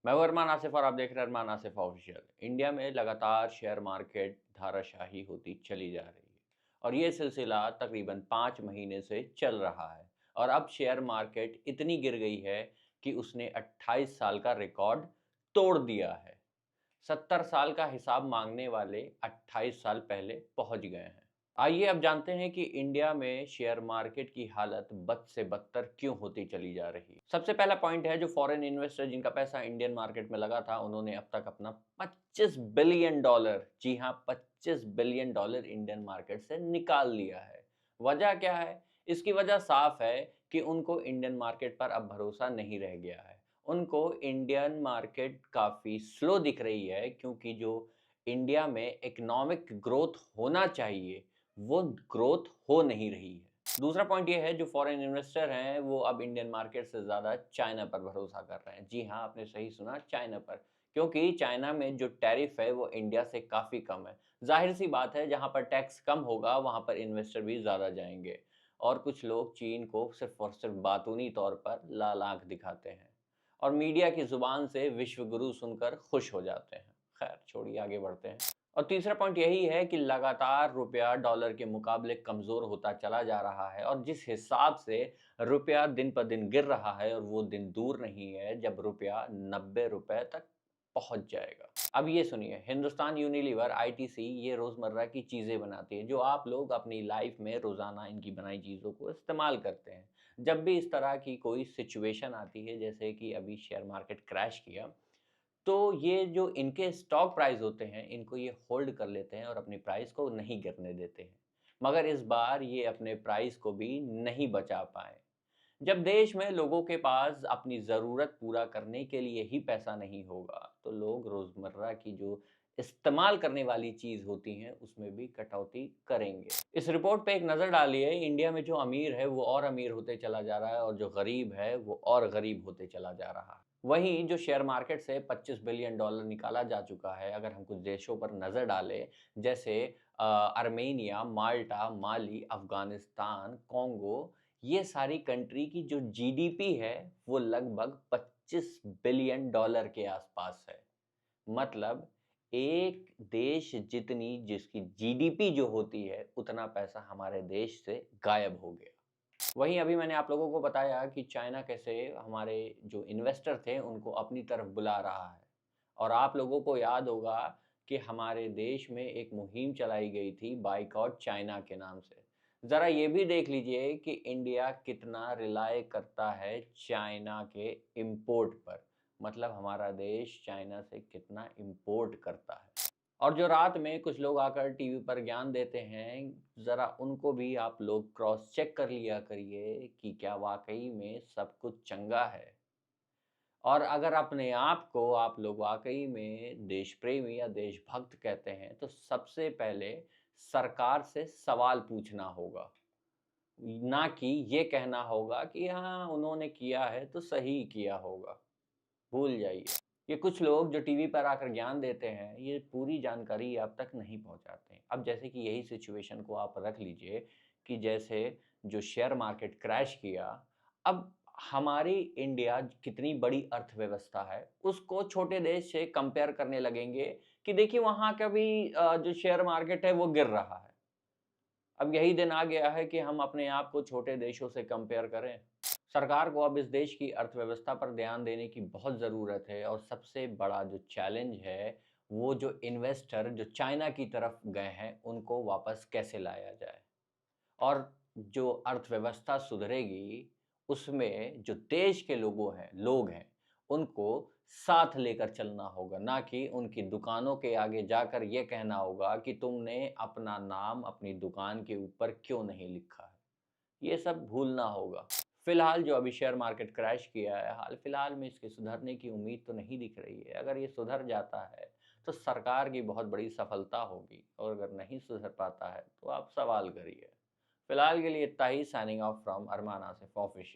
मैं हूं अरमान आसिफ और आप देख रहे हैं अरमान आसिफ ऑफिशियल। इंडिया में लगातार शेयर मार्केट धाराशाही होती चली जा रही है और ये सिलसिला तकरीबन 5 महीने से चल रहा है। और अब शेयर मार्केट इतनी गिर गई है कि उसने 28 साल का रिकॉर्ड तोड़ दिया है। 70 साल का हिसाब मांगने वाले 28 साल पहले पहुंच गए हैं। आइए अब जानते हैं कि इंडिया में शेयर मार्केट की हालत बद से बदतर क्यों होती चली जा रही है। सबसे पहला पॉइंट है जो फॉरेन इन्वेस्टर जिनका पैसा इंडियन मार्केट में लगा था, उन्होंने अब तक अपना 25 बिलियन डॉलर, जी हाँ 25 बिलियन डॉलर इंडियन मार्केट से निकाल लिया है। वजह क्या है? इसकी वजह साफ है कि उनको इंडियन मार्केट पर अब भरोसा नहीं रह गया है। उनको इंडियन मार्केट काफ़ी स्लो दिख रही है क्योंकि जो इंडिया में इकोनॉमिक ग्रोथ होना चाहिए वो ग्रोथ हो नहीं रही है। दूसरा पॉइंट ये है जो फॉरेन इन्वेस्टर हैं वो अब इंडियन मार्केट से ज़्यादा चाइना पर भरोसा कर रहे हैं। जी हाँ, आपने सही सुना, चाइना पर। क्योंकि चाइना में जो टैरिफ है वो इंडिया से काफ़ी कम है। ज़ाहिर सी बात है, जहाँ पर टैक्स कम होगा वहाँ पर इन्वेस्टर भी ज़्यादा जाएंगे। और कुछ लोग चीन को सिर्फ और सिर्फ बातूनी तौर पर लाल आंख दिखाते हैं और मीडिया की ज़ुबान से विश्व गुरु सुनकर खुश हो जाते हैं। खैर छोड़िए, आगे बढ़ते हैं। और तीसरा पॉइंट यही है कि लगातार रुपया डॉलर के मुकाबले कमज़ोर होता चला जा रहा है और जिस हिसाब से रुपया दिन पर दिन गिर रहा है, और वो दिन दूर नहीं है जब रुपया 90 रुपए तक पहुंच जाएगा। अब ये सुनिए, हिंदुस्तान यूनिलीवर आईटीसी ये रोज़मर्रा की चीज़ें बनाती है जो आप लोग अपनी लाइफ में रोज़ाना इनकी बनाई चीज़ों को इस्तेमाल करते हैं। जब भी इस तरह की कोई सिचुएशन आती है, जैसे कि अभी शेयर मार्केट क्रैश किया, तो ये जो इनके स्टॉक प्राइस होते हैं, इनको ये होल्ड कर लेते हैं और अपनी प्राइस को नहीं गिरने देते हैं। मगर इस बार ये अपने प्राइस को भी नहीं बचा पाए। जब देश में लोगों के पास अपनी ज़रूरत पूरा करने के लिए ही पैसा नहीं होगा, तो लोग रोज़मर्रा की जो इस्तेमाल करने वाली चीज़ होती हैं, उसमें भी कटौती करेंगे। इस रिपोर्ट पे एक नज़र डालिए, इंडिया में जो अमीर है, वो और अमीर होते चला जा रहा है और जो गरीब है, वो और गरीब होते चला जा रहा है। वहीं जो शेयर मार्केट से 25 बिलियन डॉलर निकाला जा चुका है, अगर हम कुछ देशों पर नज़र डालें, जैसे आर्मेनिया, माल्टा, माली, अफ़गानिस्तान, कोंगो, ये सारी कंट्री की जो जीडीपी है वो लगभग 25 बिलियन डॉलर के आसपास है। मतलब एक देश जितनी जिसकी जीडीपी जो होती है, उतना पैसा हमारे देश से गायब हो गया। वहीं अभी मैंने आप लोगों को बताया कि चाइना कैसे हमारे जो इन्वेस्टर थे उनको अपनी तरफ बुला रहा है। और आप लोगों को याद होगा कि हमारे देश में एक मुहिम चलाई गई थी बाइकआउट चाइना के नाम से। ज़रा ये भी देख लीजिए कि इंडिया कितना रिलाय करता है चाइना के इंपोर्ट पर। मतलब हमारा देश चाइना से कितना इंपोर्ट करता है। और जो रात में कुछ लोग आकर टीवी पर ज्ञान देते हैं, ज़रा उनको भी आप लोग क्रॉस चेक कर लिया करिए कि क्या वाक़ई में सब कुछ चंगा है। और अगर अपने आप को आप लोग वाक़ई में देश प्रेमी या देशभक्त कहते हैं, तो सबसे पहले सरकार से सवाल पूछना होगा। ना कि ये कहना होगा कि हाँ, उन्होंने किया है तो सही किया होगा। भूल जाइए। ये कुछ लोग जो टीवी पर आकर ज्ञान देते हैं, ये पूरी जानकारी आप तक नहीं पहुँचाते हैं। अब जैसे कि यही सिचुएशन को आप रख लीजिए कि जैसे जो शेयर मार्केट क्रैश किया, अब हमारी इंडिया कितनी बड़ी अर्थव्यवस्था है, उसको छोटे देश से कंपेयर करने लगेंगे कि देखिए वहाँ का भी जो शेयर मार्केट है वो गिर रहा है। अब यही दिन आ गया है कि हम अपने आप को छोटे देशों से कंपेयर करें। सरकार को अब इस देश की अर्थव्यवस्था पर ध्यान देने की बहुत ज़रूरत है और सबसे बड़ा जो चैलेंज है, वो जो इन्वेस्टर जो चाइना की तरफ गए हैं, उनको वापस कैसे लाया जाए। और जो अर्थव्यवस्था सुधरेगी, उसमें जो देश के लोग हैं, उनको साथ लेकर चलना होगा, ना कि उनकी दुकानों के आगे जाकर ये कहना होगा कि तुमने अपना नाम अपनी दुकान के ऊपर क्यों नहीं लिखा है। ये सब भूलना होगा। फिलहाल जो अभी शेयर मार्केट क्रैश किया है, हाल फिलहाल में इसके सुधरने की उम्मीद तो नहीं दिख रही है। अगर ये सुधर जाता है, तो सरकार की बहुत बड़ी सफलता होगी और अगर नहीं सुधर पाता है, तो आप सवाल करिए। फिलहाल के लिए इतना ही। Signing off from Arman Asif official.